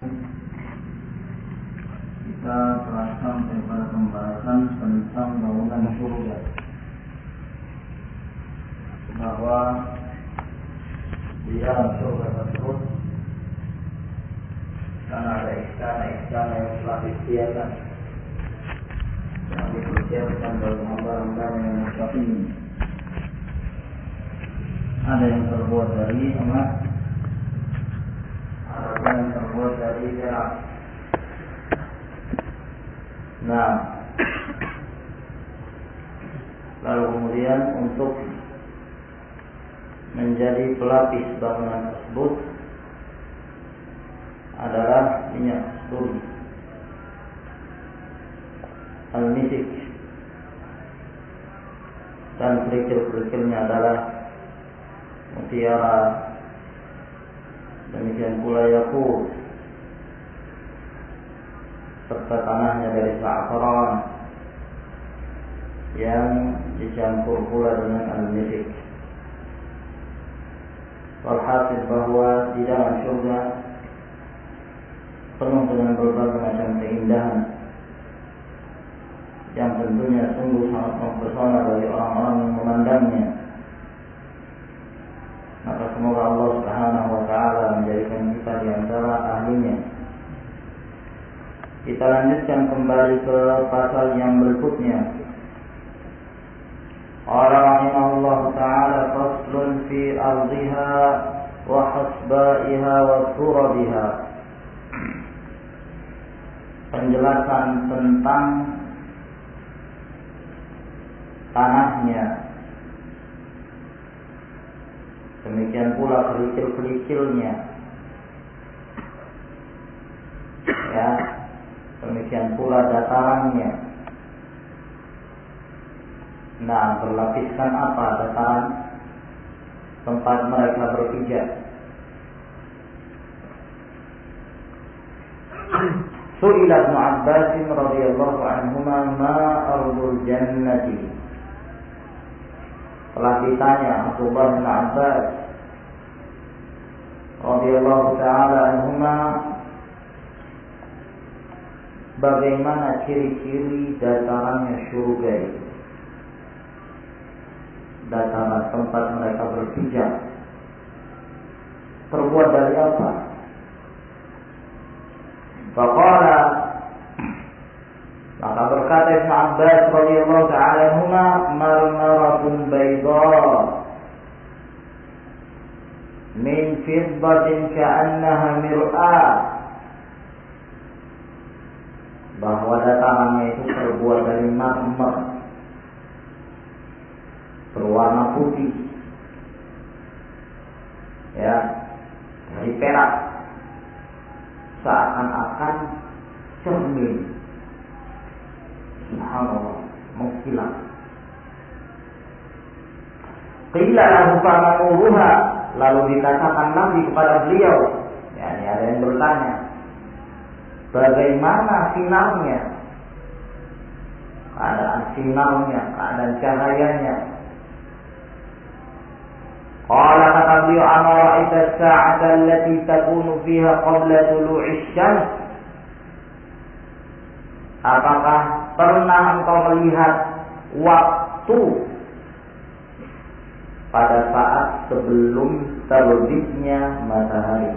Kita telah sampai pada pembahasan tentang bangunan surga, bahwa di dalam surga tersebut karena ada istana-istana yang telah disediakan, yang dipersiapkan bagi hamba-hamba yang muttaqin. Ada yang terbuat dari emas, ada yang terbuat dari perak. Nah, lalu kemudian untuk menjadi pelapis bangunan tersebut adalah minyak suri, al-misik, dan kerikil-kerikilnya adalah mutiara. Demikian pula yakut, serta tanahnya dari za'faran yang dicampur pula dengan al-misik. Walhasil bahwa di dalam surga penuh dengan berbagai macam keindahan yang tentunya sungguh sangat mempesona bagi orang-orang yang memandangnya. Maka semoga Allah Subhanahu wa ta'ala menjadikan kita di antara ahlinya. Kita lanjutkan kembali ke pasal yang berikutnya. Qala rahimahullah ta'ala faslun fi ardiha wa hasbaiha wa turabiha. Penjelasan tentang tanahnya, demikian pula kerikil-kerikilnya, ya, demikian pula datarannya. Nah, berlapiskan apa dataran tempat mereka berpijak? Su'ila Ibnu Abbas radhiyallahu anhuma ma ardul jannati. Telah ditanya Abdullah bin Abbas radhiyallahu ta'ala anhuma, bagaimana ciri-ciri datarannya surga itu, dataran tempat mereka berpijak, terbuat dari apa? Faqala, maka berkata Ibnu Abbas radhiyallahu ta'ala anhuma, marmaratun bayda min fiddatin ka'annaha mir'ah. Bahwa datarannya itu terbuat dari marmer berwarna putih, ya, dari perak, seakan-akan cermin. Subhanallah, mengkilat. Qila lahu famanuruha, lalu dikatakan Nabi kepada beliau, yakni ada yang bertanya, bagaimana sinarnya, keadaan sinarnya, keadaan cahayanya. Qala, kata beliau, ama ra'aita as-sa'ata allati takunu fiha qabla tulu'i asy-syams. Apakah pernah engkau melihat waktu pada saat sebelum terbitnya matahari?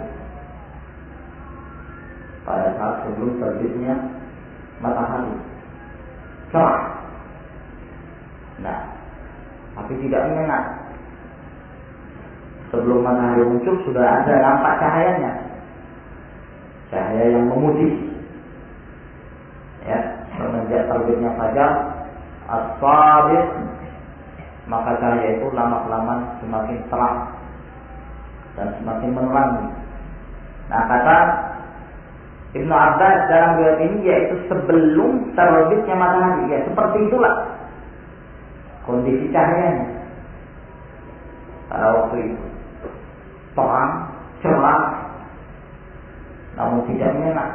Pada saat sebelum terbitnya matahari cerah. Nah, tapi tidak menyengat. Sebelum matahari muncul sudah ada nampak cahayanya, cahaya yang memutih, ya, semenjak terbitnya fajar as-shadiq, maka cahaya itu lama-kelamaan semakin terang dan semakin menerangi. Nah, kata Ibnu Abbas dalam riwayat ini yaitu sebelum terbitnya matahari, ya, seperti itulah kondisi cahayanya pada waktu itu, terang, cerah, namun tidak menyengat.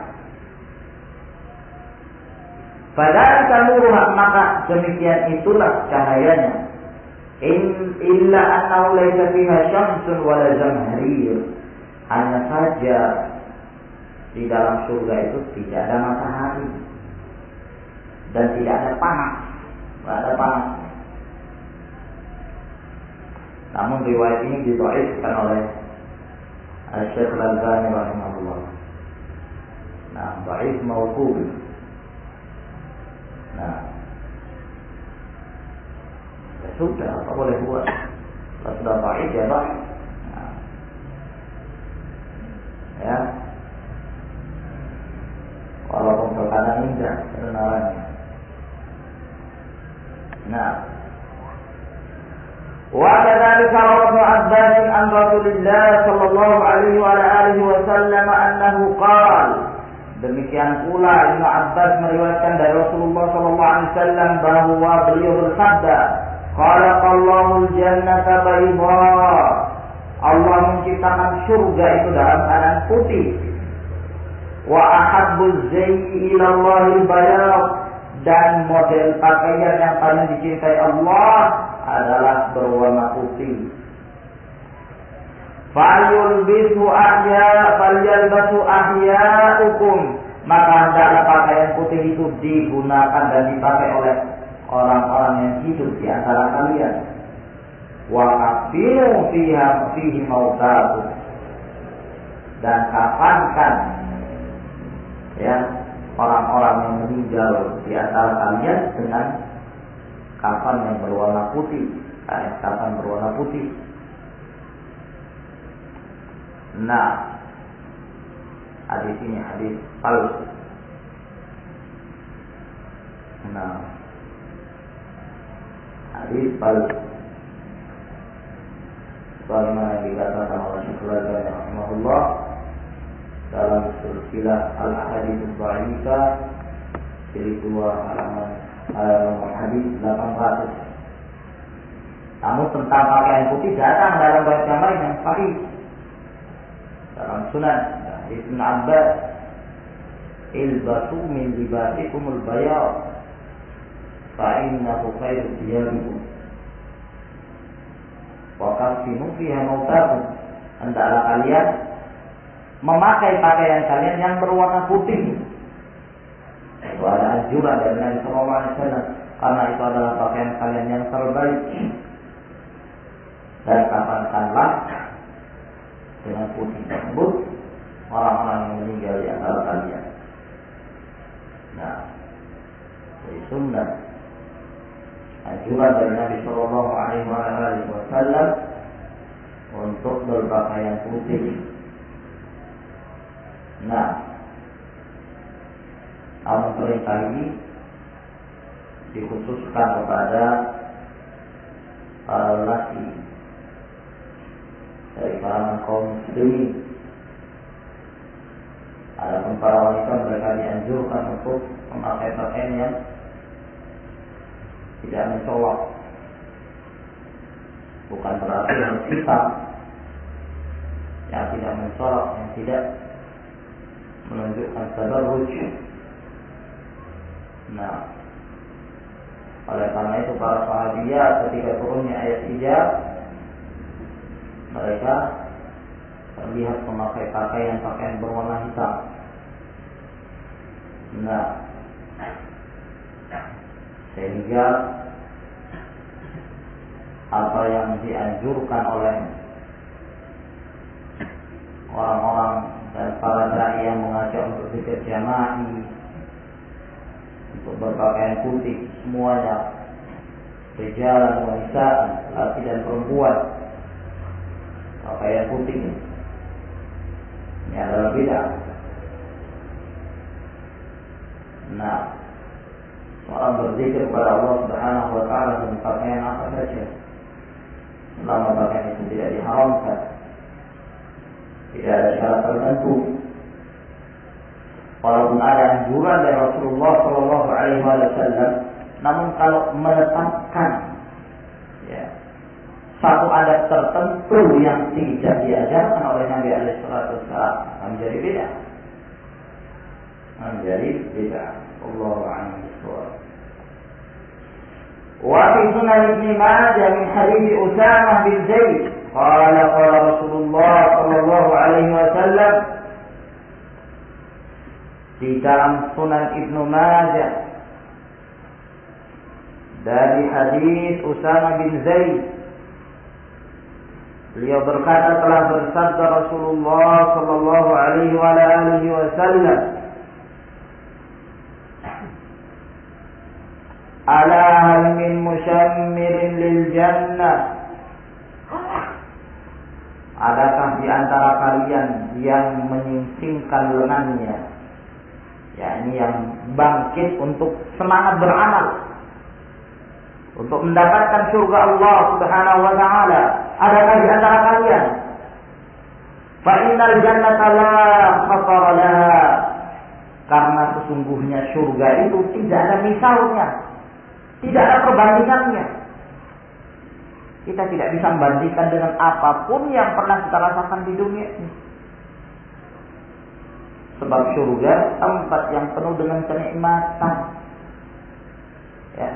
Padahal kamuruha, maka demikian itulah cahayanya. Illa annahu laysa fiha syamsun wala zamharir. Hanya saja di dalam surga itu tidak ada matahari dan tidak ada panas, tidak ada panas. Namun riwayat ini didhaifkan oleh Syekh Al-Albani rahimahullah. Nah, dhaif mauquf. Nah, ya sudah, apa boleh buat? Kalau sudah dhaif ya dhaif. Nah, ya, walaupun terkadang indah kebenarannya. Nah, وكذلك روى ابن عباس عن رسول الله صلى الله عليه وعلى آله وسلم أنه قال. Demikian pula Ibnu Abbas meriwayatkan dari Rasulullah sallallahu alaihi wasallam bahwa beliau bersabda, "Khalaqallahu al-jannata bayda." Allah menciptakan surga itu dalam keadaan putih. Wa ahabbuz zayyi ila Allahil bayad. Dan model pakaian yang paling dicintai Allah adalah berwarna putih. Falyalbisu ahya'ukum. Maka hendaklah pakaian putih itu digunakan dan dipakai oleh orang-orang yang hidup di antara kalian. Wa afinu fihi mautakum. Dan kafankan ya orang-orang yang meninggal di antara kalian dengan kafan yang berwarna putih, kafan berwarna putih. Nah, hadis ini hadis palsu. Nah, hadis palsu. Bagaimana dikatakan oleh Syekh Al-Albani rahimahullah dalam silsilah al-ahadits dhaifah jilid 2 halaman hadis 800. Namun tentang pakaian putih datang dalam riwayat yang lain yang sahih dalam Sunan Ibnu Abbas, ilbasu min libasikumul bayad fa innahu khairu thiyabikum wa kafinu fiha mautakum. Hendaklah kalian memakai pakaian kalian yang berwarna putih. Itu ada anjuran dari Nabi sallallahu alaihi wasallam, karena itu adalah pakaian kalian yang terbaik. Dan kafankanlah dengan putih tersebut orang-orang yang meninggal di antara kalian. Nah, dari sunnah anjuran dari Nabi sallallahu alaihi wasallam untuk berpakaian putih. Nah, namun perintah ini dikhususkan kepada para lelaki dari kalangan kaum muslimin. Adapun para wanita mereka dianjurkan untuk memakai pakaian yang tidak mencolok. Bukan berarti harus hitam, yang tidak mencolok, yang tidak menunjukkan tabarruj. Nah, oleh karena itu para sahabiat ketika turunnya ayat hijab, mereka terlihat memakai pakaian berwarna hitam. Nah, sehingga apa yang dianjurkan oleh orang-orang dan para dai yang mengajak untuk zikir jama'i, untuk berpakaian putih semuanya, rijal dan wanita, laki dan perempuan, pakaian putih ini adalah bid'ah. Nah, orang berzikir kepada Allah Subhanahu wa taala dengan pakaian apa saja, selama pakaian itu tidak diharamkan, tidak ada syarat tertentu. Walaupun ada anjuran dari Rasulullah Shallallahu Alaihi Wasallam, namun kalau menetapkan satu adat tertentu yang tidak diajarkan oleh Nabi Alaihi Wasallam, menjadi bid'ah. Menjadi bid'ah. Allahu a'lam bishawab. Wa fi Sunan Ibn Majah min hadits Usamah bin Zaid qala Rasulullah sallallahu alaihi wasallam dalam Sunan Ibnu Majah dari hadis Usama bin Zaid, beliau berkata telah bersabda Rasulullah sallallahu alaihi wasallam, ala hal min musyammirin lil jannah, adakah di antara kalian yang menyingsingkan lengannya, yakni yang bangkit untuk semangat beramal untuk mendapatkan surga Allah Subhanahu wa taala? Adakah di antara kalian? Fa innal jannata la khatara laha, karena sesungguhnya surga itu tidak ada misalnya, tidak ada perbandingannya. Kita tidak bisa membandingkan dengan apapun yang pernah kita rasakan di dunia ini. Sebab surga tempat yang penuh dengan kenikmatan. Ya,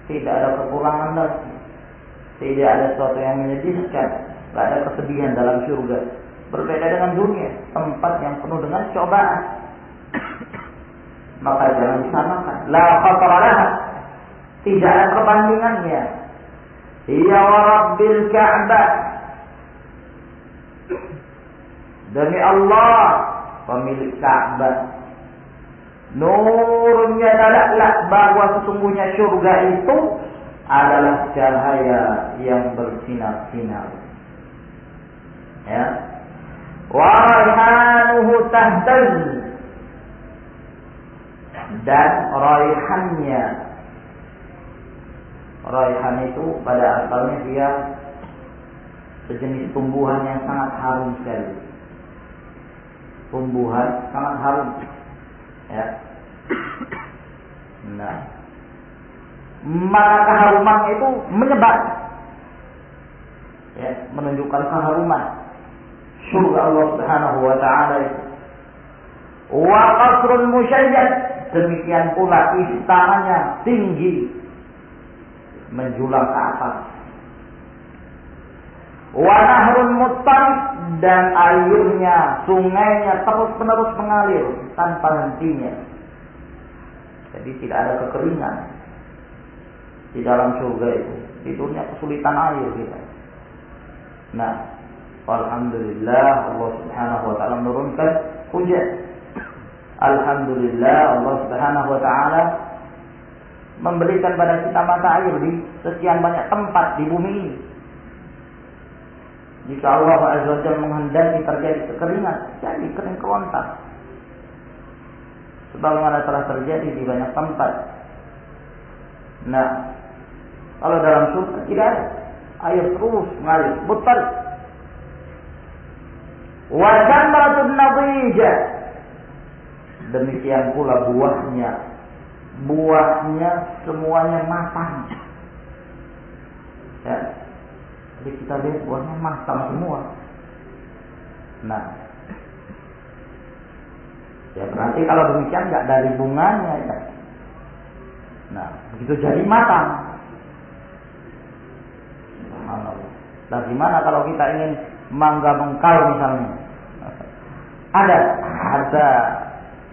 tidak ada kekurangan lagi. Tidak ada sesuatu yang menyedihkan. Tidak ada kesedihan dalam surga. Berbeda dengan dunia, tempat yang penuh dengan cobaan. Maka jangan disamakan. La khatara laha, tidak ada perbandingannya. Ya wa Rabbil Ka'bah, demi Allah pemilik Ka'bah, nurnya adalah bahwa sesungguhnya surga itu adalah cahaya yang bersinar-sinar. Ya. Wa raihanuhu tahtaz, dan raihannya, raihan itu pada asalnya dia sejenis tumbuhan yang sangat harum sekali. Tumbuhan sangat harum. Ya. Nah, maka keharuman itu menyebar. Ya, menunjukkan keharuman surga Allah Subhanahu wa taala itu. Wa qasrun musyayyad, demikian pula istananya tinggi menjulang ke atas. Wa nahrun muttarid, dan airnya, sungainya terus-menerus mengalir tanpa hentinya. Jadi tidak ada kekeringan di dalam surga itu. Di dunia kesulitan air kita. Nah, alhamdulillah Allah Subhanahu wa taala menurunkan hujan. Alhamdulillah Allah Subhanahu wa taala memberikan pada kita mata air di sekian banyak tempat di bumi ini. Jika Allah Azza wa Jalla menghendaki terjadi kekeringan, jadi kering kerontang. Sebagaimana telah terjadi di banyak tempat. Nah, kalau dalam surga tidak ada, air terus mengalir, betul. Wa jamratun nadija, demikian pula buahnya. Buahnya semuanya matang. Ya. Jadi kita lihat buahnya matang semua. Nah, ya berarti kalau demikian nggak dari bunganya ya. Nah, begitu jadi matang. Nah, gimana kalau kita ingin mangga mengkal misalnya? Ada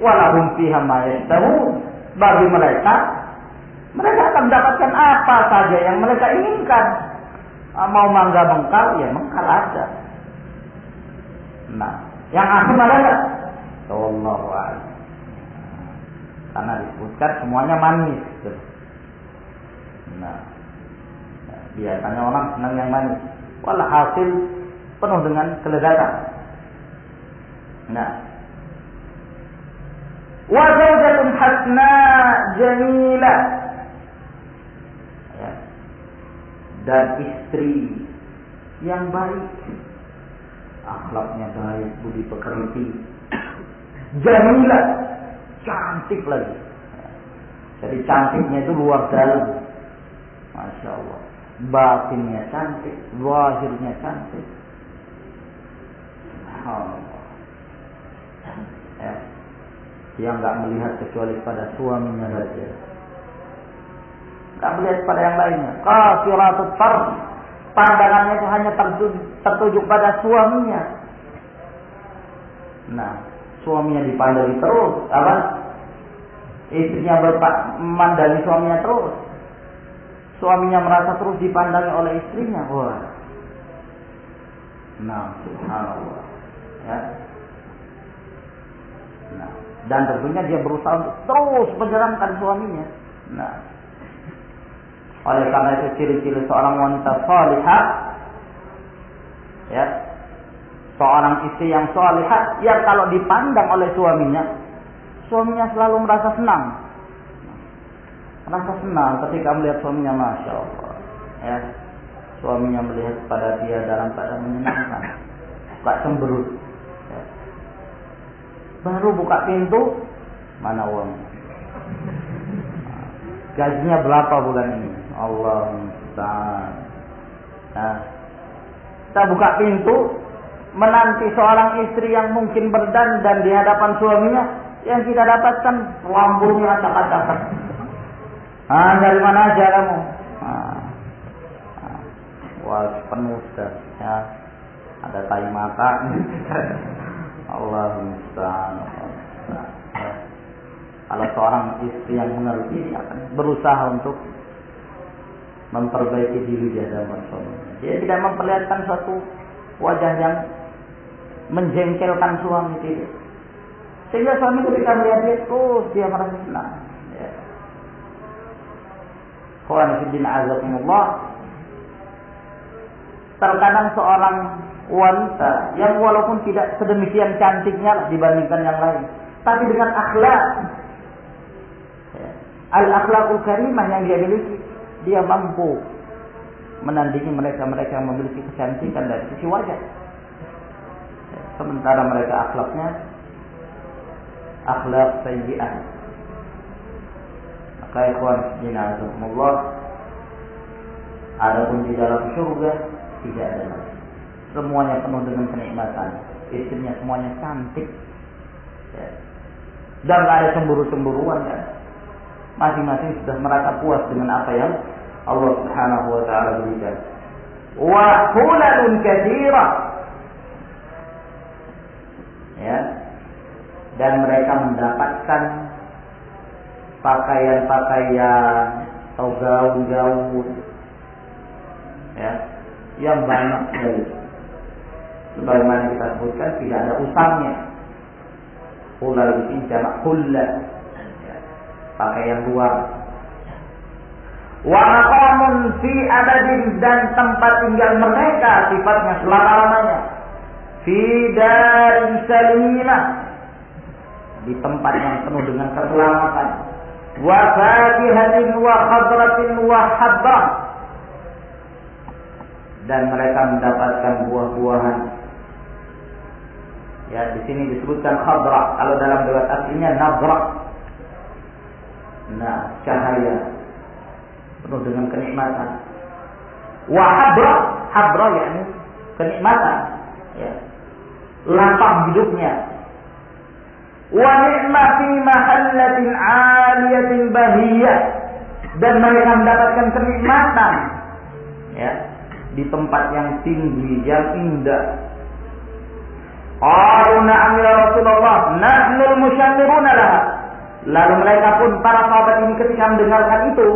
walahum fiha ma yashtahun, bagi mereka akan mendapatkan apa saja yang mereka inginkan. Mau mangga mengkal, ya mengkal ada. Nah, yang asam ada nggak? Wallahu a'lam. Karena disebutkan semuanya manis. Nah, biasanya orang senang yang manis. Walhasil penuh dengan kelezatan. Nah, wa zawjatun hasna jamilah, ya. Dan istri yang baik, akhlaknya baik, budi pekerti, jamilah, cantik lagi. Jadi cantiknya itu luar dalam, masya Allah. Batinnya cantik, zahirnya cantik. Subhanallah. Ya. Yang nggak melihat kecuali pada suaminya saja, nggak melihat pada yang lainnya. Qasiratut tarf, pandangannya itu hanya tertuju pada suaminya. Nah, suaminya dipandang terus, apa? istrinya memandangi suaminya terus, suaminya merasa terus dipandangi oleh istrinya. Wah, nah, subhanallah, ya. Nah, dan tentunya dia berusaha untuk terus menyenangkan suaminya. Nah, oleh karena itu ciri-ciri seorang wanita salihah, ya, seorang istri yang salihah, yang kalau dipandang oleh suaminya selalu merasa senang. Merasa senang ketika melihat suaminya, masya Allah, ya. Suaminya melihat pada dia dalam keadaan menyenangkan, gak cemberut. Ya. Baru buka pintu, mana uang? Gajinya berapa bulan ini? Allah musta'an. Nah, kita buka pintu, menanti seorang istri yang mungkin berdandan di hadapan suaminya, yang kita dapatkan lambungnya acak-acakan. Dari mana aja kamu? Wah, penuh sudah, ya. Ada tai mata. Allah musta'an. Ya. Kalau seorang istri yang mengerti, dia akan berusaha untuk memperbaiki diri di hadapan suaminya. Dia tidak memperlihatkan suatu wajah yang menjengkelkan suami, tidak. Sehingga suami ketika melihat dia, dia merasa senang. Ya. Terkadang seorang wanita yang walaupun tidak sedemikian cantiknya dibandingkan yang lain, tapi dengan akhlak, ya, al-akhlaqul karimah yang dia miliki, dia mampu menandingi mereka-mereka yang memiliki kecantikan dari sisi wajah. Ya, sementara mereka akhlaknya akhlak sayyi'ah. Maka ikhwan jinazakumullah, adapun di dalam surga tidak ada lagi. Semuanya penuh dengan kenikmatan. Istrinya semuanya cantik, ya. Dan tidak ada cemburu-cemburuan, ya. Masing-masing sudah merasa puas dengan apa yang Allah Subhanahu wa ta'ala berikan. Wa hulalun katsira, ya. Dan mereka mendapatkan pakaian-pakaian atau gaun-gaun, ya, yang banyak sekali. Sebagaimana kita sebutkan, tidak ada usangnya. Hulal itu jamak hulla, ya, pakaian luar. Wa maqamun fi abadin, dan tempat tinggal mereka sifatnya selama-lamanya. Fi darin salimah, di tempat yang penuh dengan keselamatan. Wa fakihatin wa khadratin wa habbah, dan mereka mendapatkan buah-buahan. Ya, di sini disebutkan khadra, kalau dalam riwayat aslinya nadra. Nah, cahaya penuh dengan kenikmatan. Wa habra yakni kenikmatan, ya. Lapang hidupnya. Wa ni'ma fi mahallatin 'aliyatin bahiyah, dan mereka mendapatkan kenikmatan, ya, di tempat yang tinggi, yang indah. Qalu na'am ya Rasulullah, nahnul musyamiruna laha. Lalu mereka pun, para sahabat ini ketika mendengarkan itu,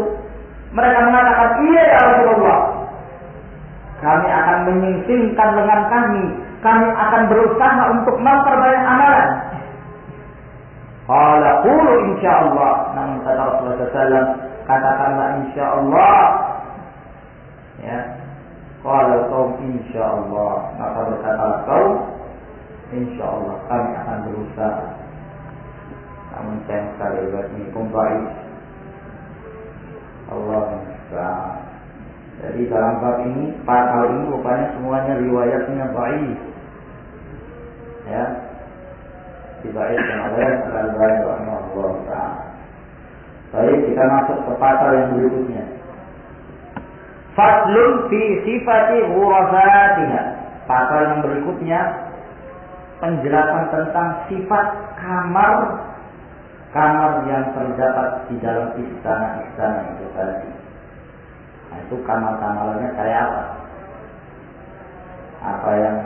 mereka mengatakan, iya ya Rasulullah, kami akan menyingsingkan lengan kami akan berusaha untuk memperbanyak amalan. Qala qulu insyaallah, namun kata Rasulullah SAW, katakanlah insyaallah, ya. Qala qaum insyaallah, maka berkatalah kaum, insyaallah kami akan berusaha. Namun sayang sekali ini baik. Allah musta'an. Jadi dalam bab ini, pasal ini rupanya semuanya riwayatnya baik, ya, dibaikkan oleh Al-Albani rahimahullah ta'ala. Baik, kita masuk ke pasal yang berikutnya. Faslun fi sifati ghurafatiha. Pasal yang berikutnya penjelasan tentang sifat kamar yang terdapat di dalam istana-istana itu tadi. Nah, itu kamar-kamarnya kayak apa? Apa yang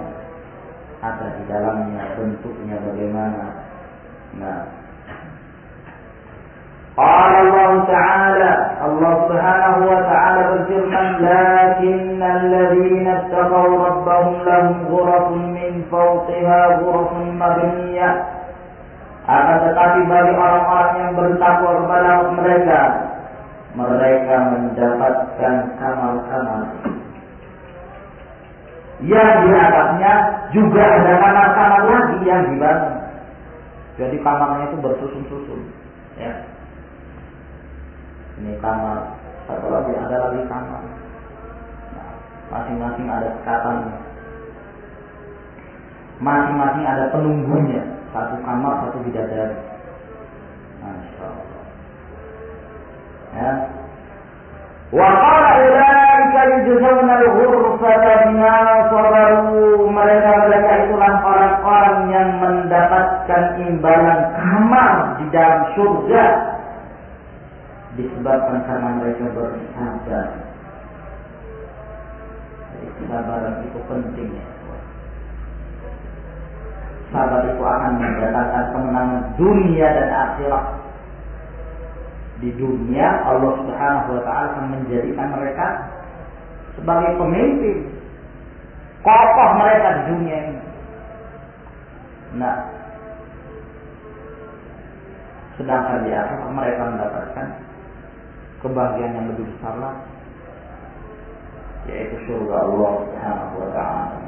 ada di dalamnya, bentuknya bagaimana? Nah, Qala Allah Ta'ala, Allah Subhanahu wa Ta'ala berfirman, "Lakinnal ladzina ittaqaw rabbahum lahum ghurafun min fawqiha ghurafun mabniyah." Akan tetapi bagi orang-orang yang bertakwa kepada mereka, mereka mendapatkan kamar-kamar yang di atasnya juga ada kamar-kamar lagi yang dibangun. Jadi kamarnya itu bersusun-susun, ya. Ini kamar, satu lagi ada lagi kamar. Nah, masing-masing ada sekatannya. Masing-masing ada penunggunya. Satu kamar, satu bidadari. Masya Allah. Ya. Wa qala ulaika yujzauna al-ghurfata bima sabaru. Mereka itulah orang-orang yang mendapatkan imbalan kamar di dalam surga disebabkan karena mereka bersabar. Jadi kesabaran itu penting, ya. Sabar itu akan mendatangkan kemenangan dunia dan akhirat. Di dunia Allah Subhanahu wa Ta'ala akan menjadikan mereka sebagai pemimpin, kokoh mereka di dunia ini. Nah, sedangkan di akhirat mereka mendapatkan kebahagiaan yang lebih besar lagi, yaitu surga Allah Subhanahu wa Ta'ala.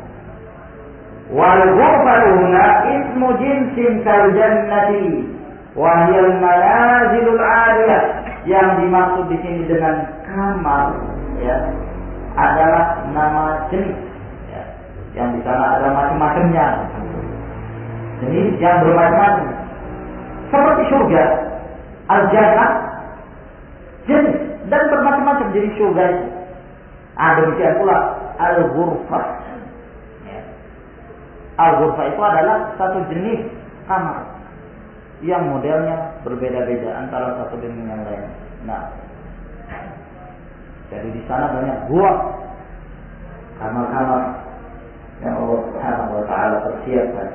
Wal ghurfatu huna ismu jinsin kal jannati wa hiya al manazilul 'aliyah. Yang dimaksud di sini dengan kamar, ya, adalah nama jenis, ya, yang di sana ada macam-macamnya. Jenis yang bermacam-macam. Seperti surga, al-jannah, jenis dan bermacam-macam jenis surga itu. Demikian pula al-ghurfah. Al-ghurfah itu adalah satu jenis kamar yang modelnya berbeda-beda antara satu dengan yang lain. Nah, jadi di sana banyak gua, kamar-kamar yang Allah Subhanahu wa Ta'ala persiapkan.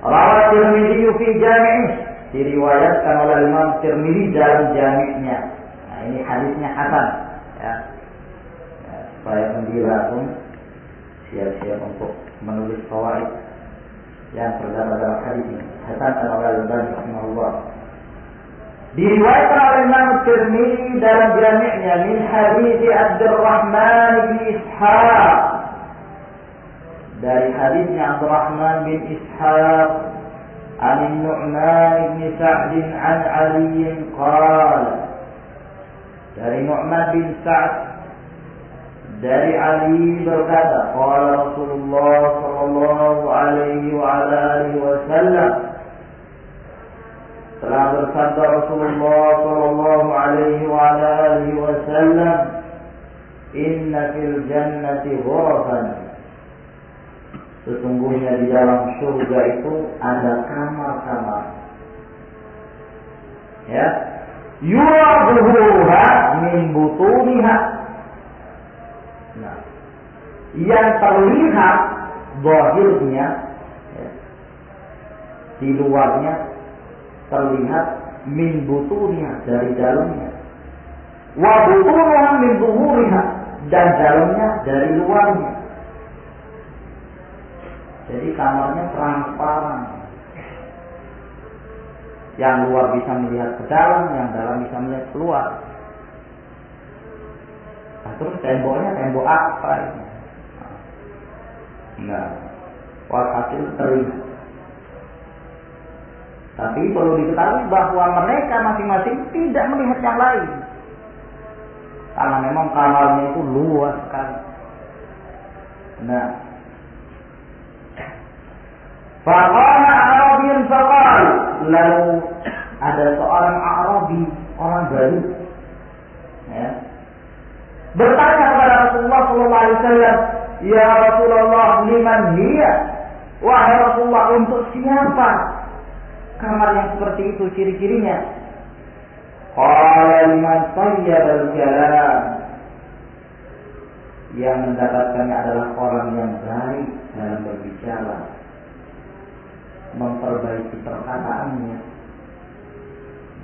Rawat Tirmidzi fi Jami', diriwayatkan oleh Imam Tirmidzi dalam Jami'-nya. Nah, ini hadisnya hasan, ya. Supaya penggila pun siap-siap untuk menulis fawaid yang terdapat dalam hadis ini. Hasan al-Albani rahimahullah. Diriwayatkan oleh Imam Tirmidzi dalam Jami'-nya min hadis Abdurrahman bin Ishaq. Dari hadisnya Abdurrahman bin Ishaq an Nu'man bin Sa'd an Ali qala. Dari Nu'man bin Sa'd dari Ali berkata, qala Rasulullah sallallahu alaihi wa ala alihi wasallam, telah bersabda Rasulullah sallallahu alaihi wa ala alihi wasallam, inna fil jannati ghurafan, sesungguhnya di dalam surga itu ada kamar-kamar, ya, yura zuhuruha min butuniha. Nah, yang terlihat zahirnya, ya, di luarnya terlihat min butuniha, dari dalamnya, wa butunuha min zuhuriha, dan dalamnya dari luarnya. Jadi kamarnya transparan, yang luar bisa melihat ke dalam, yang dalam bisa melihat keluar. Nah, terus temboknya tembok apa ini? Nah, walhasil terlihat. Tapi perlu diketahui bahwa mereka masing-masing tidak melihat yang lain, karena memang kamarnya itu luas sekali. Nah, faqala A'rabiyyun faqal, lalu ada seorang A'rabi, orang baru, ya, bertanya kepada Rasulullah sallallahu alaihi wasallam, "Ya Rasulullah, liman hiya?" Wahai Rasulullah, untuk siapa kamar yang seperti itu, ciri-cirinya? Qala liman tayyibal kalam, yang mendapatkannya adalah orang yang baik dalam berbicara, memperbaiki perkataannya.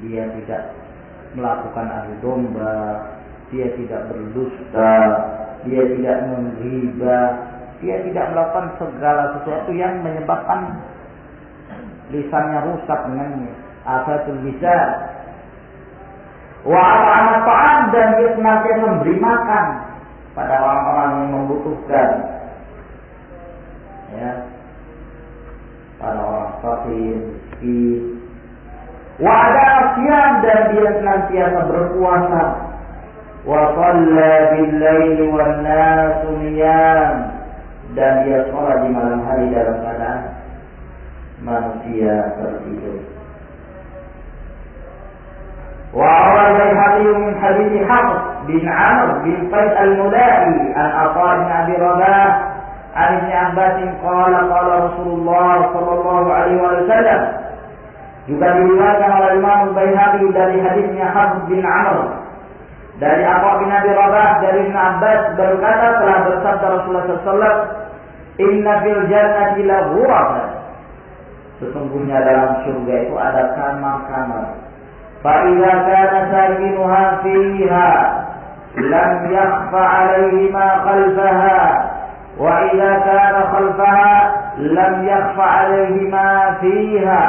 dia tidak melakukan adu domba, dia tidak berdusta, dia tidak menghibah, dia tidak melakukan segala sesuatu yang menyebabkan lisannya rusak dengannya. Afatul lisan. Wa at'ama ta'am, dan dia senantiasa memberi makan pada orang-orang yang membutuhkan, ya, pada orang fakir, miskin. Wa ada siyam, dan dia senantiasa berpuasa. Wa shalla bil-laili wan nasu niyam, dan dia sholat di malam hari dalam keadaan manusia tertidur. Wa awal Baihaqi min hadits Hafs bin Amr bin Qais al-Mula'i an Atha bin Abi Rabah an Ibn Abbas qala qala Rasulullah sallallahu alaihi wasallam. Juga diriwayatkan oleh Imam Baihaqi dari hadisnya Hafs bin Amr dari Atha bin Abi Rabah dari Ibn Abbas berkata, telah bersabda Rasulullah sallallahu alaihi wasallam, inna fil jannati la ghurafan, sesungguhnya dalam surga itu ada kamar-kamar. Fa idza kana sakinuha fiha lam yakhfa 'alaihi ma khalfaha, wa idza kana khalfaha lam yakhfa 'alaihi ma fiha.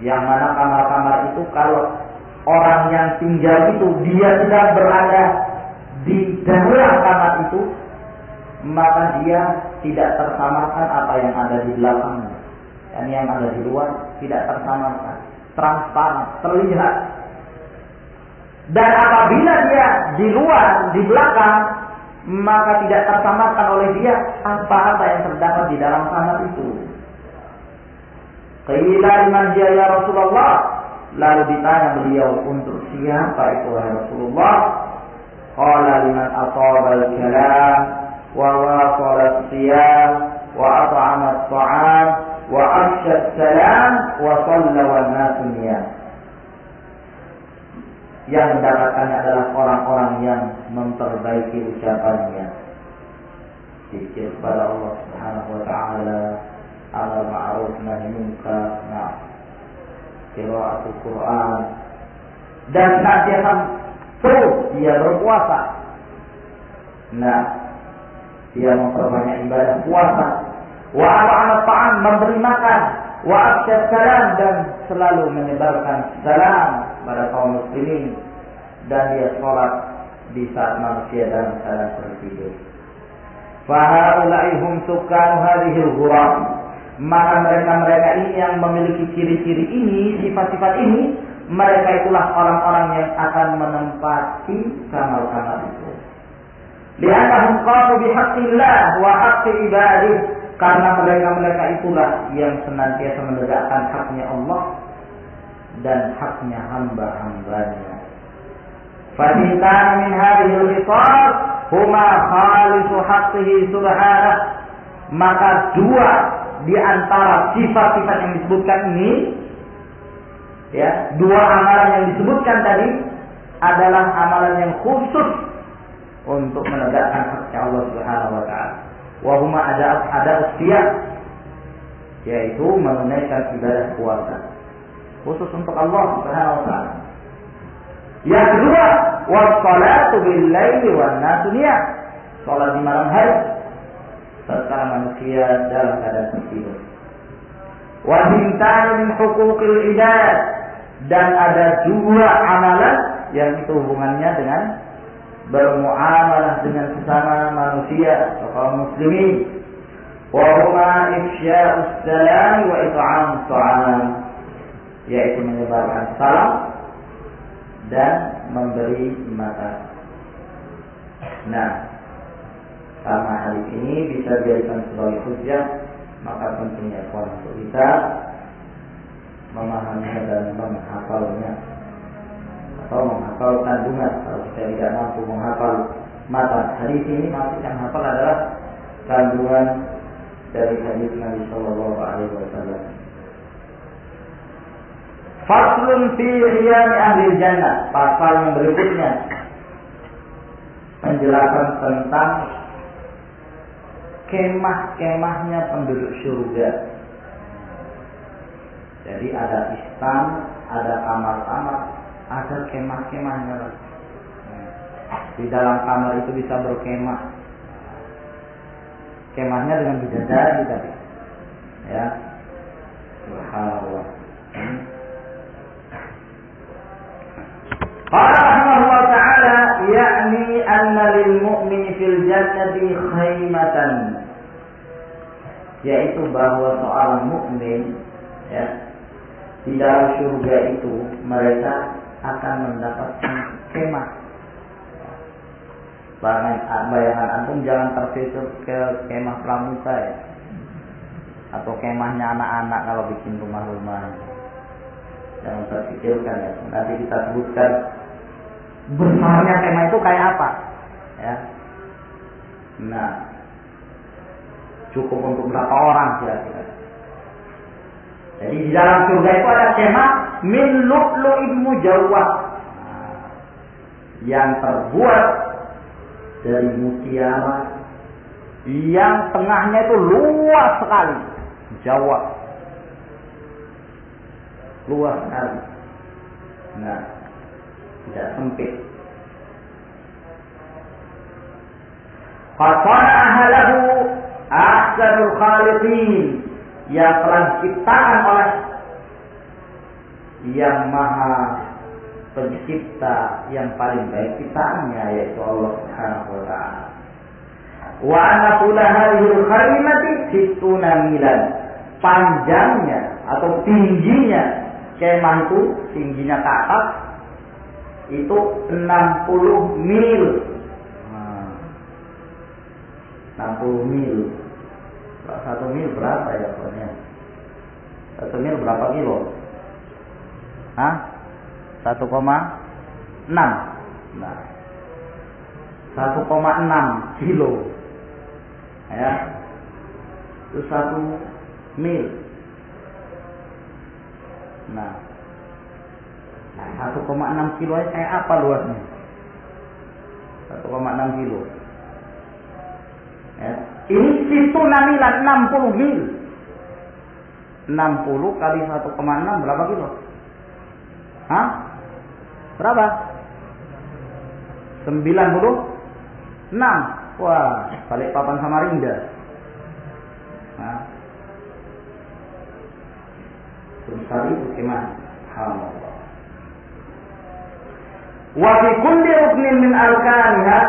Yang mana kamar-kamar itu kalau orang yang tinggal itu dia tidak berada di dalam kamar itu, maka dia tidak tersamarkan apa yang ada di belakangnya, dan yang ada di luar tidak tersamarkan, transparan, terlihat. Dan apabila dia di luar, di belakang, maka tidak tersamarkan oleh dia apa-apa yang terdapat di dalam kamar itu. Qila liman dia ya Rasulullah, lalu ditanya beliau, untuk siapa itu wahai Rasulullah? Qala liman ataba al-kalam wa wasala as-siyam wa at'ama at-ta'am wa afsha as-salam wa shalla wan nasu niyam. Yang mendapatkannya adalah orang-orang yang memperbaiki ucapannya, zikir kepada Allah Subhanahu wa taala, amar ma'ruf nahi munkar, qiraatul Quran, dan senantiasa terus dia berpuasa. Dia memperbanyak ibadah puasa. Wa at'ama ta'am, memberi makan. Wa afsha salam, dan selalu menyebarkan salam pada kaum muslimin. Dan dia sholat di saat manusia dalam keadaan tertidur. Fa haula'i hum sukkanu hadhil ghuraf. Maka mereka-mereka ini yang memiliki ciri-ciri ini, sifat-sifat ini, mereka itulah orang-orang yang akan menempati kamar-kamar itu. Li'annahum qamu bihaqqillah wa haqqi ibadih, karena mereka-mereka itulah yang senantiasa menegakkan haknya Allah dan haknya hamba-hambanya. Fadintan min hadhihi al-khitab huma khalisu haqqihi subhanahu. Maka dua di antara sifat-sifat yang disebutkan ini, ya, dua amalan yang disebutkan tadi adalah amalan yang khusus untuk menegakkan haknya Allah Subhanahu wa taala. Wa huma ada siyam, yaitu menunaikan ibadah puasa khusus untuk Allah Subhanahu wa taala. Yang kedua, wassalatu bil laili wan nasu niyam, salat di malam hari serta manusia dalam keadaan tertidur. Wa hintan min huquqil ibad, dan ada dua amalan yang itu hubungannya dengan bermuamalah dengan sesama manusia atau kaum muslimin. Wa huma ifsya'us salam wa it'amus ta'am, yaitu menyebarkan salam dan memberi makan. Karena hadis ini bisa dijadikan sebagai hujjah, maka pentingnya untuk kita memahaminya dan menghafalnya, atau menghafal kandungan. Kalau kita tidak mampu menghafal matan hadis ini, maka yang hafal adalah kandungan dari hadis Nabi Sallallahu Alaihi Wasallam. Faslun fi hiyami ahli jannah. Pasal yang berikutnya menjelaskan tentang kemah-kemahnya penduduk surga. Jadi ada istan, ada kamar-kamar, ada kemah-kemahnya. Di dalam kamar itu bisa berkemah. Kemahnya dengan bidadari tadi. Ya. Subhanallah. Qala rahimahullah ta'ala ya'ni anna lil mu'mini fil jannati khaymatan, yaitu bahwa seorang mukmin ya di dalam surga itu mereka akan mendapatkan kemah. Bayangan antum jangan terfikir ke kemah pramuka ya, atau kemahnya anak-anak kalau bikin rumah-rumah. Jangan terfikirkan ya. Nanti kita sebutkan besarnya kemah itu kayak apa ya. Nah, cukup untuk berapa orang kira-kira. Jadi di dalam surga itu ada kemah min lu'lu'in mujawwah, yang terbuat dari mutiara yang tengahnya itu luas sekali, Jawa, luas sekali. Nah, tidak sempit. Qasanaha lahu ahsanul khaliqin, yang telah diciptakan oleh yang maha pencipta yang paling baik ciptaannya, yaitu Allah Subhanahu wa ta'ala. Wa anna tula hadhil kharimati sittuna milan, panjangnya atau tingginya kemah itu, tingginya ke atas itu 60 mil. 60 mil. 1 mil berapa ya pokoknya? 1 mil berapa kilo? Hah? 1,6. Nah, 1,6 kilo. Ya. Itu 1 mil. Nah, 1,6 kilo kayak apa luasnya? 1,6 kilo. Ya. Ini situ namilan 60 mil. 60 kali 1,6 berapa kilo? Hah? Berapa? 96. Wah, balik papan Samarinda. Nah. Sebesar itu gimana? Alhamdulillah. Wa fi kulli ruknin min arkaniha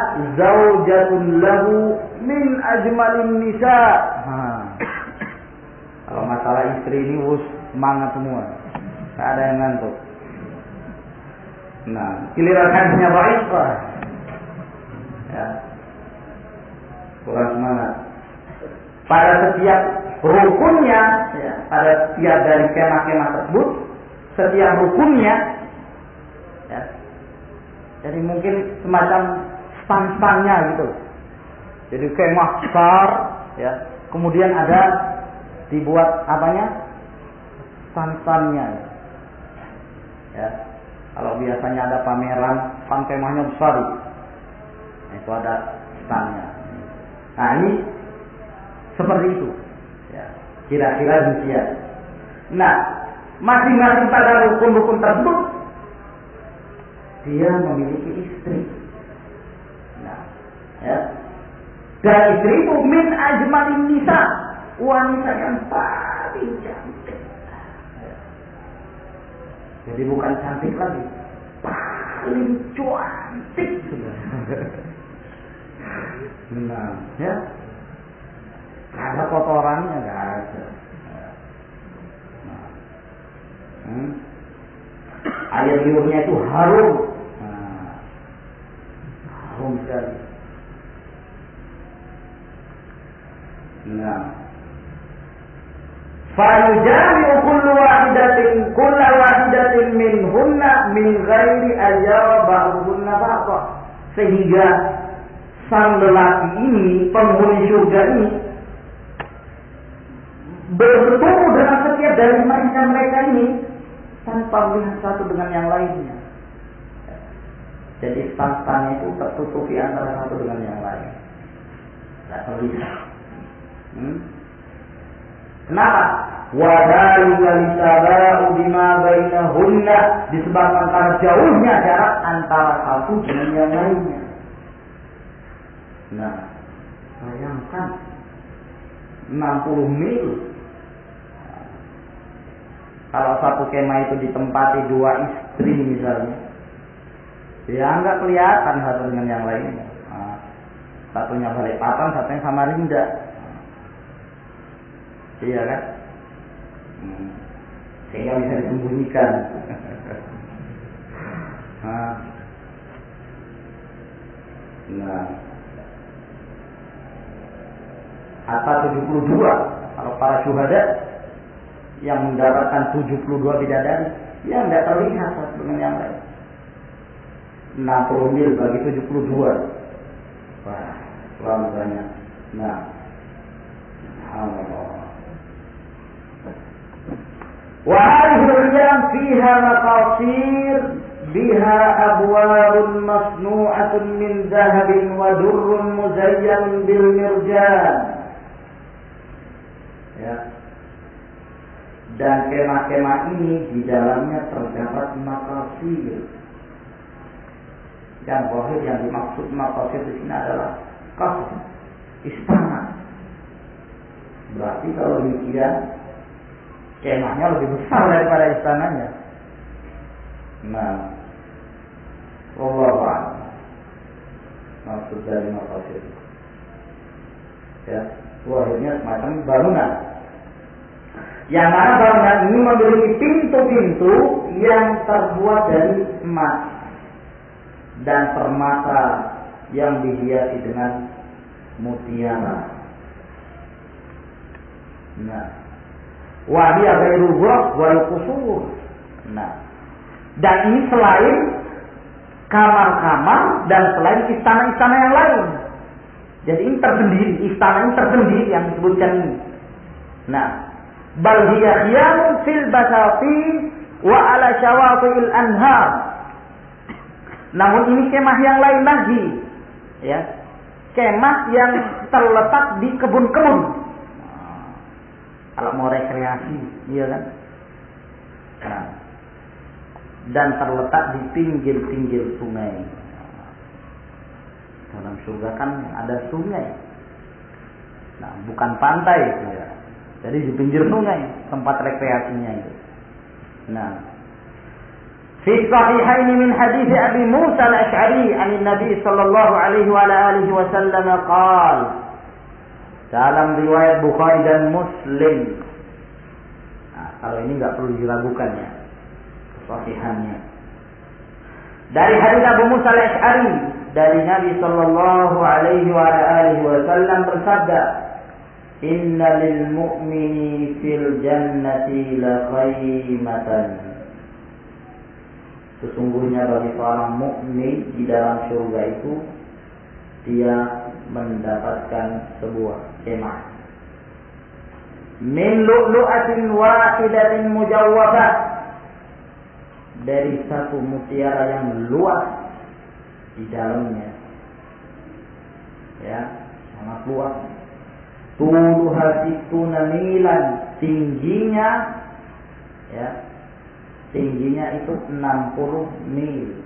zaujatun lahu min ajmalin nisa. Kalau masalah istri ini semangat semua. Tidak ada yang ngantuk. Nah, giliran hadisnya baik, ya, kurang semangat. Pada setiap rukunnya, ya, pada setiap dari kemah-kemah tersebut, setiap rukunnya, ya, jadi mungkin semacam stan-stannya gitu. Jadi kemah besar, ya, kemudian ada dibuat apanya? Stan-stannya, ya. Kalau biasanya ada pameran, kemahnya besar, itu ada standnya. Nah, ini seperti itu, ya, kira-kira demikian. Nah, masing-masing pada rukun-rukun tersebut dia memiliki istri. Nah, ya, dan istri itu min ajmalin nisa, wanita yang paling cantik. Jadi bukan cantik lagi, paling cantik sudah. Nah, ya, ada kotorannya nggak ada. Nah, air liurnya itu harum, harum sekali. Nah, fayujami'u kullu wahidatin minhunna min ghairi ayyara ba'dhunna ba'dha, sehingga sang lelaki ini, penghuni surga ini, bertemu dengan setiap dari mereka ini tanpa melihat satu dengan yang lainnya. Jadi stand-standnya itu tertutupi antara satu dengan yang lain, tidak terlihat. Kenapa? wa dzalika litaba'u bima bainahunna, disebabkan karena jauhnya jarak antara satu dengan yang lainnya. Nah, bayangkan 60 mil. Kalau satu kemah itu ditempati 2 istri misalnya, ya nggak kelihatan satu dengan yang lainnya. Nah, satunya Balikpapan, satunya Samarinda. Iya kan? Sehingga bisa disembunyikan. Nah, Hatta 72, kalau para syuhada yang mendapatkan 72 bidadari, ya nggak terlihat satu dengan yang lain. 60 mil bagi 72. Wah, terlalu banyak. Nah, Allah. Wa hadhihi al-ayyam fiha maqasir biha abwarun masnu'atun min dhahabin wa durrun muzayyanun bil mirjan. Ya. Dan kemah-kemah ini di dalamnya terdapat maqasir. Yang zahir yang dimaksud maqasir di sini adalah kasr, istana. Berarti kalau demikian kemahnya lebih besar daripada istananya. Nah, wallahu a'lam. Maksud dari maqasir, ya, zahirnya semacam bangunan. Yang mana bangunan ini memiliki pintu-pintu yang terbuat dari emas dan permata yang dihiasi dengan mutiara. Nah, wahia ghairu ghuraf wal qusur. Nah, dan ini selain kamar-kamar dan selain istana-istana yang lain. Jadi ini tersendiri, istana ini tersendiri yang disebutkan ini. Nah, bal hiya khiyamun fil basatin wa ala syawatil anhar. Namun ini kemah yang lain lagi, ya, kemah yang terletak di kebun-kebun. Kalau mau rekreasi, iya kan? Nah, dan terletak di pinggir-pinggir sungai. Dalam surga kan ada sungai. Nah, bukan pantai, ya. Jadi di pinggir sungai tempat rekreasinya itu. Nah, fi sahihain min hadits Abi Musa al-Asy'ari 'an Nabi sallallahu alaihi wa alihi wasallam qala, dalam riwayat Bukhari dan Muslim. Nah, kalau ini enggak perlu diragukan ya, sahihannya. Dari hadits Abu Musa al-Asy'ari dari Nabi sallallahu alaihi wa alihi wasallam bersabda, inna lil mu'mini fil jannati la khaymatan. Sesungguhnya bagi seorang mukmin di dalam surga itu dia mendapatkan sebuah kemah min lu'lu'atin wahidatin mujawwabah, dari satu mutiara yang luas di dalamnya, ya, sangat luas. Tuluha situna milan, tingginya, ya, tingginya itu 60 mil.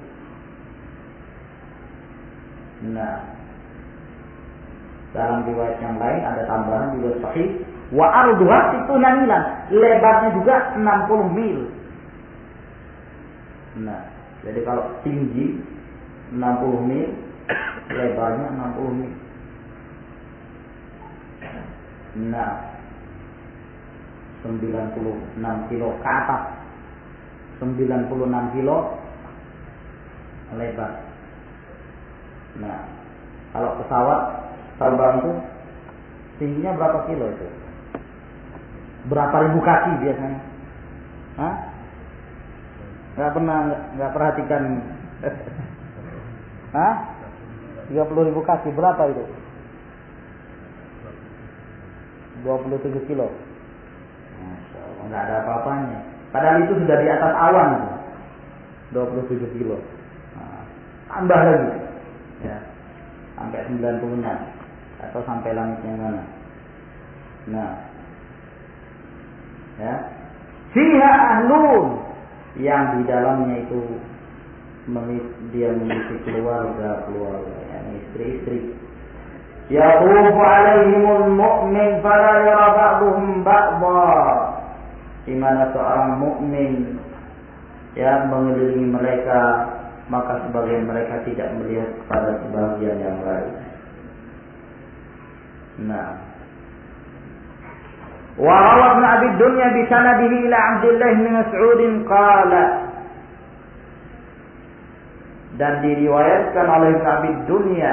Nah, dalam riwayat yang lain ada tambahan juga sahih, wa arduha situna milan, lebarnya juga 60 mil. Nah, jadi kalau tinggi 60 mil, lebarnya 60 mil. Nah, 96 kilo ke atas, 96 kilo lebar. Nah, kalau pesawat terbang itu tingginya berapa kilo itu? Berapa ribu kaki biasanya? Hah? Nggak perhatikan. Hah? 30.000 kaki, berapa itu? 27 kilo. Masya Allah, nggak ada apa-apanya. Padahal itu sudah di atas awan. 27 kilo. Nah, tambah lagi. Ya, sampai 96. Atau sampai langit yang mana. Nah, Ya. Fiha ahlun, yang di dalamnya itu dia memiliki keluarga, yang istri-istri. Yaqufu alaihimul mu'min fala yara ba'duhum ba'dha. Di mana seorang mukmin yang mengelilingi mereka, maka sebagian mereka tidak melihat kepada sebagian yang lain. Nah, wa rawa Ibnu Abi Dunya bi sanadihi ila Abdullah bin Mas'ud qala, dan diriwayatkan oleh Ibnu Abi Dunya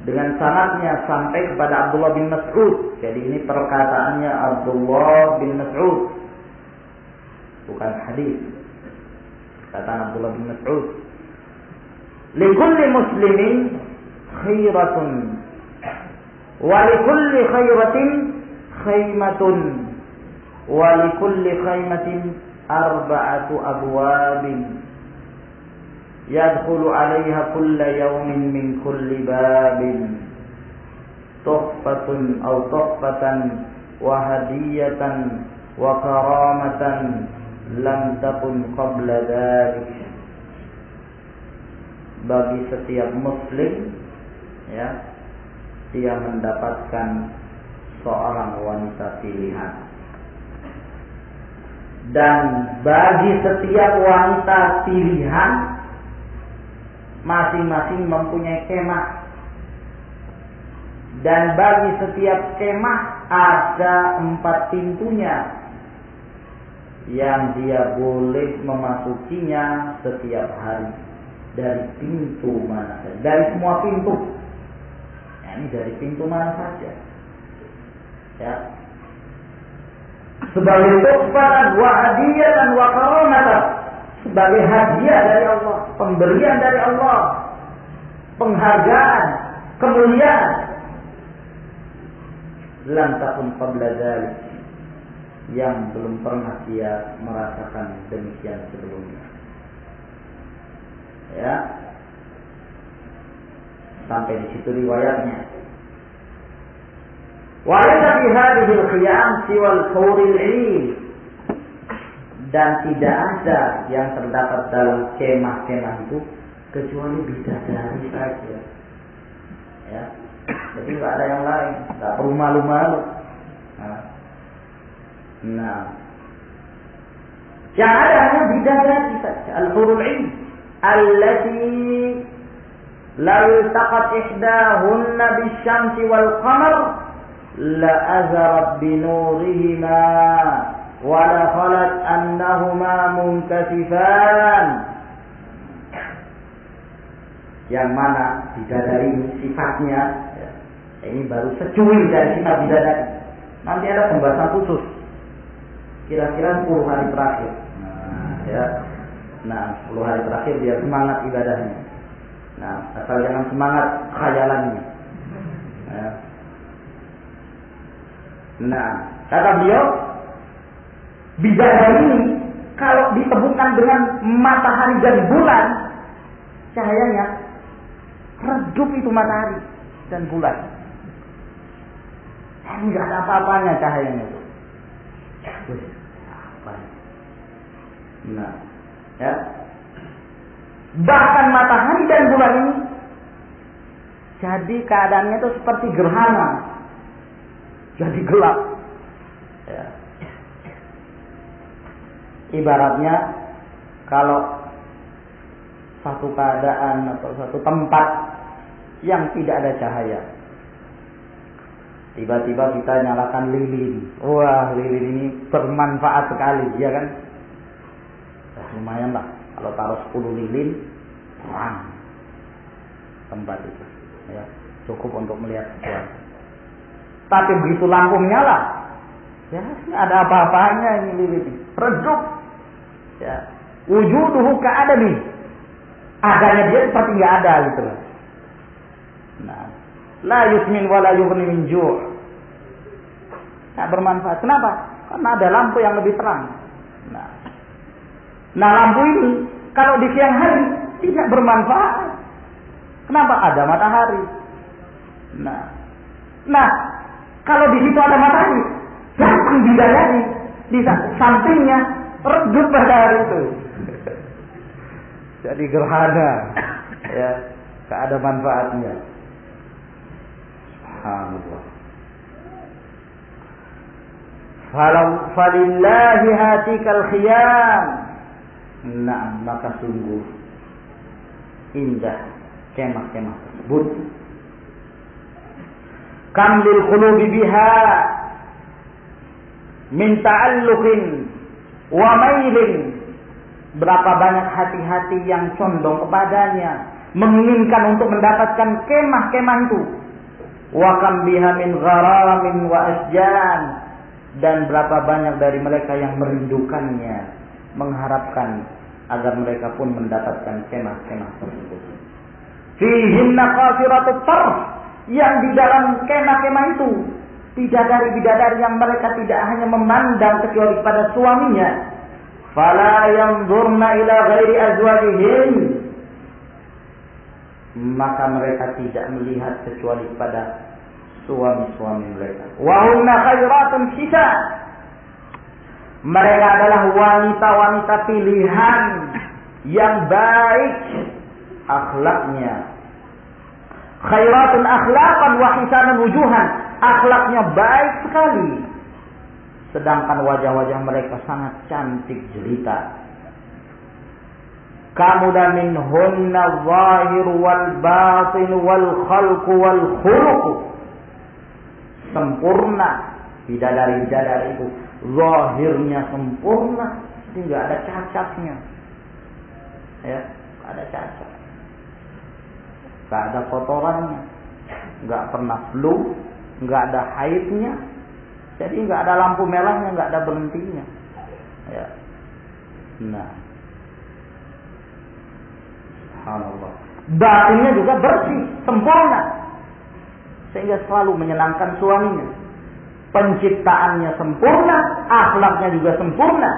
dengan sanadnya sampai kepada Abdullah bin Mas'ud. Jadi ini perkataannya Abdullah bin Mas'ud, bukan hadis. Perkataan Abdullah bin Mas'ud. Likulli muslimin khairatun wa likulli khairatin khaymatun wa likulli khaymatin arba'atu abwabin yadkhulu 'alayha kulla yawmin min kulli babin tuhfatun aw tuhfatan wa hadiyatan wa karamatan lam takun qabla dzalik. Bagi setiap muslim, ya, dia mendapatkan seorang wanita pilihan, dan bagi setiap wanita pilihan masing-masing mempunyai kemah, dan bagi setiap kemah ada 4 pintunya yang dia boleh memasukinya setiap hari. Dari pintu mana saja, dari semua pintu. Ya, ini dari pintu mana saja. Ya. Sebagai tuhfatan wa hadiyatan wa karamatan, sebagai hadiah dari Allah, pemberian dari Allah, penghargaan, kemuliaan. Lam takun qabla dzalik, yang belum pernah dia merasakan demikian sebelumnya. Ya, sampai di situ riwayatnya. Wa laysa fi hadhihi al-khiyam siwa al-huril 'ain, dan tidak ada yang terdapat dalam kemah-kemah itu kecuali bidadari saja. Ya, jadi nggak ada yang lain, nggak perlu malu-malu. Nah, yang ada hanya bidadari saja, al-hurul 'ain allati law iltaqat ihdahunna bisyamsi wal qamar la azarat binurihima wa la khalat annahuma munkasifan. Yang mana bidadari sifatnya, ya, ini baru secuil dari sifat bidadari. Nanti ada pembahasan khusus kira-kira 10 hari terakhir. Nah, 10 hari terakhir dia semangat ibadahnya. Nah, asal jangan semangat khayalannya. Nah, kata beliau, bidadari ini kalau ditemukan dengan matahari dan bulan, cahayanya redup itu matahari dan bulan. Enggak ada apa-apanya cahayanya itu. Nah, ya. Bahkan matahari dan bulan ini jadi keadaannya itu seperti gerhana, jadi gelap. Ya. Ibaratnya kalau satu keadaan atau satu tempat yang tidak ada cahaya, tiba-tiba kita nyalakan lilin. Wah, lilin ini bermanfaat sekali, ya kan? Lumayan lah kalau taruh 10 lilin, terang tempat itu, ya, cukup untuk melihat sesuatu. Tapi begitu lampu menyala, ya, nggak ada apa-apanya ini lilin, redup. Ya, wujuduhu ka'adami, adanya dia seperti nggak ada gitu. Nah, la yusmin wa la yughni min ju', nggak bermanfaat. Kenapa? Karena ada lampu yang lebih terang. Nah, lampu ini kalau di siang hari tidak bermanfaat. Kenapa? Ada matahari. Nah, kalau di situ ada matahari, datang bidadari di sampingnya, redup pada hari itu. Jadi gerhana, ya, tak ada manfaatnya. Subhanallah. Falillahi hatikal khiyam. Nah, maka sungguh indah kemah-kemah tersebut. Kam lil qulubi biha min ta'alluqin wa mailin. Berapa banyak hati-hati yang condong kepadanya, menginginkan untuk mendapatkan kemah-kemah itu. Wa kam biha min gharamin wa asjan. Dan berapa banyak dari mereka yang merindukannya, mengharapkan agar mereka pun mendapatkan kemah-kemah tersebut. Fihinna qasiratut tarf, yang di dalam kemah-kemah itu bidadari-bidadari yang mereka tidak hanya memandang kecuali pada suaminya. Fala yanzurna ila ghairi azwajihin, maka mereka tidak melihat kecuali pada suami-suami mereka. Wa hunna khairatun sisa, mereka adalah wanita-wanita pilihan yang baik akhlaknya. Khairatun akhlaqan wa hisanan wujuhan, akhlaknya baik sekali, sedangkan wajah-wajah mereka sangat cantik jelita. Kamuda minhunna zahir wal batin wal khalq wal khuluq, sempurna bidadari-bidadari itu, zahirnya sempurna, tidak ada cacatnya, ya, tidak ada cacat, tidak ada kotorannya, nggak pernah flu, nggak ada haidnya, jadi nggak ada lampu merahnya, nggak ada berhentinya, ya. Nah, subhanallah, batinnya juga bersih, sempurna, sehingga selalu menyenangkan suaminya. Penciptaannya sempurna, akhlaknya juga sempurna.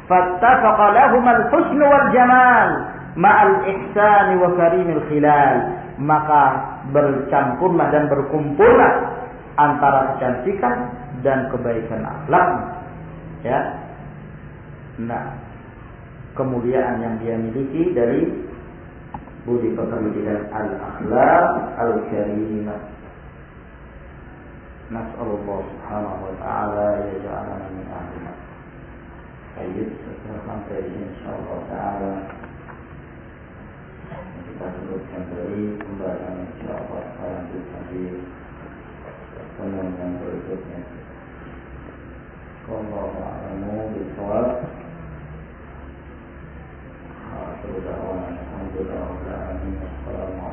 Fattafaqa lahumal husnu wal jamal ma'al ihsani wa karimil khilal, maka bercampurlah dan berkumpullah antara kecantikan dan kebaikan akhlak, ya. Nah, kemuliaan yang dia miliki dari budi pekerti dan al-akhlaq al-karimah. Nas'alullah subhanahu wa ta'ala yaj'alana min ahliha. Baik, setelah sampai insyaallah ta'ala kita teruskan dari pembahasan insyaallah lanjutkan di pertemuan yang berikutnya. Wallahu a'lamu bishawab. Alhamdulillah.